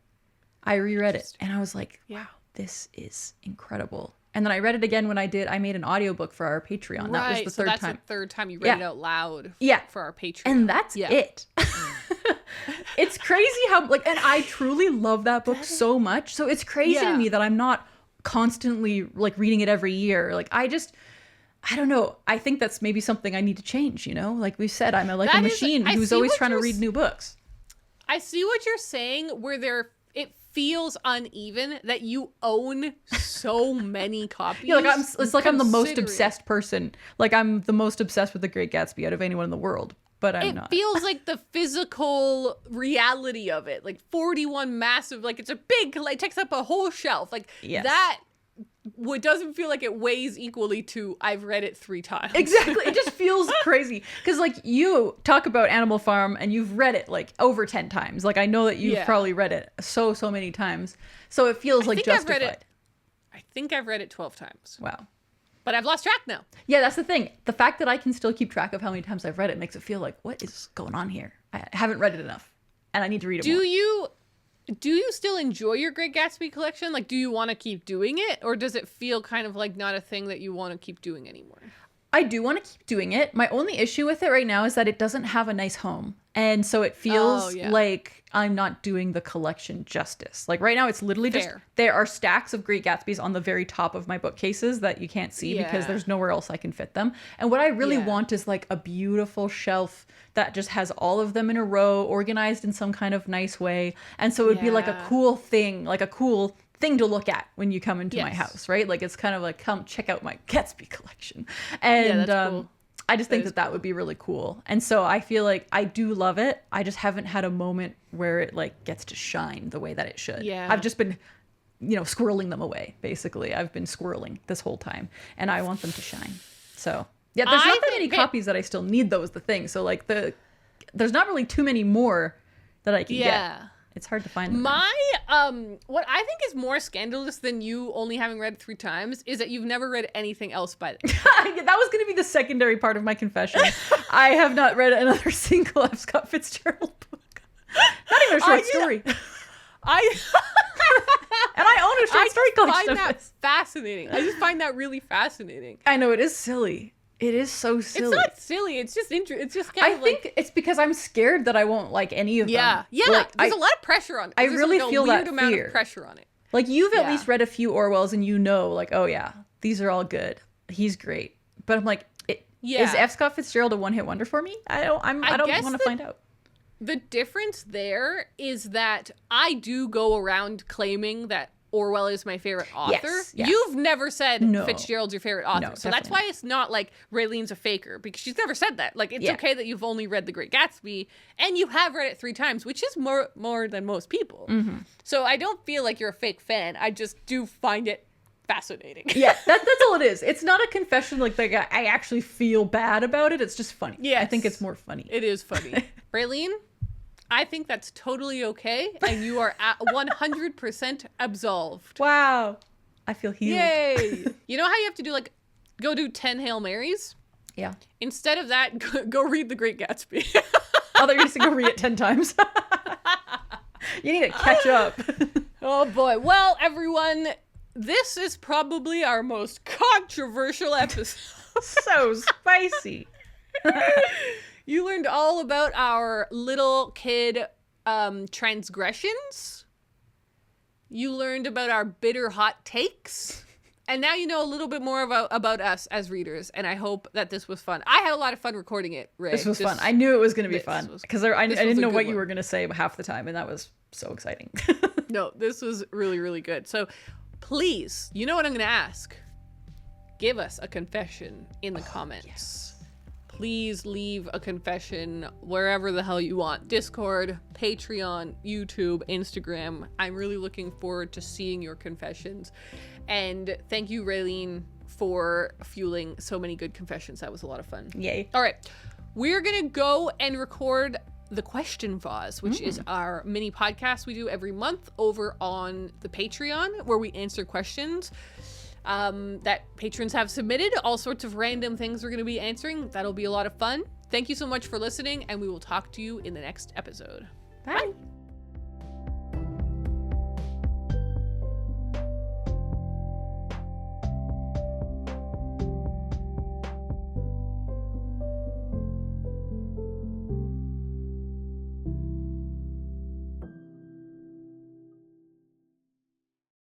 I reread it and I was like, wow, this is incredible. And then I read it again when I made an audiobook for our Patreon. That was the third time. The third time you read it out loud for our Patreon. And that's it. It's crazy how and I truly love that book so much. So it's crazy to me that I'm not constantly like reading it every year. Like I don't know. I think that's maybe something I need to change, Like we said, I'm a machine who's always trying to read new books. I see what you're saying, where it feels uneven that you own so many copies. Yeah, I'm the most obsessed person. Like I'm the most obsessed with The Great Gatsby out of anyone in the world. But I'm not. It feels like the physical reality of it. Like 41 massive, like it's a big, like takes up a whole shelf. Like that doesn't feel like it weighs equally to I've read it 3 times. Exactly. It just feels crazy. Because like you talk about Animal Farm and you've read it like over 10 times. Like I know that you've probably read it so many times. So it feels like justified. I think I've read it 12 times. Wow. But I've lost track now. Yeah, that's the thing. The fact that I can still keep track of how many times I've read it makes it feel like, what is going on here? I haven't read it enough, and I need to read it more. Do you still enjoy your Great Gatsby collection? Like, do you want to keep doing it, or does it feel kind of like not a thing that you want to keep doing anymore? I do want to keep doing it. My only issue with it right now is that it doesn't have a nice home. And so it feels like I'm not doing the collection justice. Like right now it's literally just, there are stacks of Great Gatsbys on the very top of my bookcases that you can't see because there's nowhere else I can fit them. And what I really want is like a beautiful shelf that just has all of them in a row, organized in some kind of nice way. And so it would be like a cool thing, like a cool thing to look at when you come into my house, right? Like it's kind of like, come check out my Gatsby collection. And that's cool. I just think that would be really cool. And so I feel like I do love it. I just haven't had a moment where it like gets to shine the way that it should. Yeah. I've just been, squirreling them away, basically. I've been squirreling this whole time and I want them to shine. So yeah, there's not that many copies that I still need though is the thing. So like there's not really too many more that I can get. It's hard to find them. What I think is more scandalous than you only having read it 3 times is that you've never read anything else by them. That was going to be the secondary part of my confession. I have not read another single F. Scott Fitzgerald book. Not even a short story. And I own a short story collection. I find that fascinating. I just find that really fascinating. I know, it is silly. It is so silly. It's not silly. It's just interesting. It's just kind of I think it's because I'm scared that I won't like any of them. Yeah. Like, there's a lot of pressure on it. I really feel that amount of pressure on it. Like you've at least read a few Orwells and like, oh yeah, these are all good. He's great. But I'm like, is F. Scott Fitzgerald a one-hit wonder for me? I don't want to find out. The difference there is that I do go around claiming that Orwell is my favorite author. Yes, yeah. You've never said Fitzgerald's your favorite author. So that's why it's not like Raylene's a faker, because she's never said that. Like, it's okay that you've only read The Great Gatsby and you have read it 3 times, which is more than most people. Mm-hmm. So I don't feel like you're a fake fan. I just do find it fascinating. Yeah, that's all it is. It's not a confession like I actually feel bad about it. It's just funny. Yeah, I think it's more funny. It is funny. Raylene, I think that's totally okay, and you are 100% absolved. Wow. I feel healed. Yay. You know how you have to do, like, go do 10 Hail Marys? Yeah. Instead of that, go read The Great Gatsby. I thought you were just going to go read it 10 times. You need to catch up. Oh, boy. Well, everyone, this is probably our most controversial episode. So spicy. You learned all about our little kid transgressions. You learned about our bitter hot takes. And now you know a little bit more about us as readers. And I hope that this was fun. I had a lot of fun recording it, Ray. This was fun. I knew it was going to be fun. Because I didn't know what you were going to say half the time. And that was so exciting. No, this was really, really good. So please, you know what I'm going to ask? Give us a confession in the comments. Yes. Please leave a confession wherever the hell you want. Discord, Patreon, YouTube, Instagram. I'm really looking forward to seeing your confessions. And thank you, Raylene, for fueling so many good confessions. That was a lot of fun. Yay. All right. We're going to go and record the Question Vase, which is our mini podcast we do every month over on the Patreon, where we answer questions that patrons have submitted. All sorts of random things we're going to be answering. That'll be a lot of fun. Thank you so much for listening, and we will talk to you in the next episode. Bye.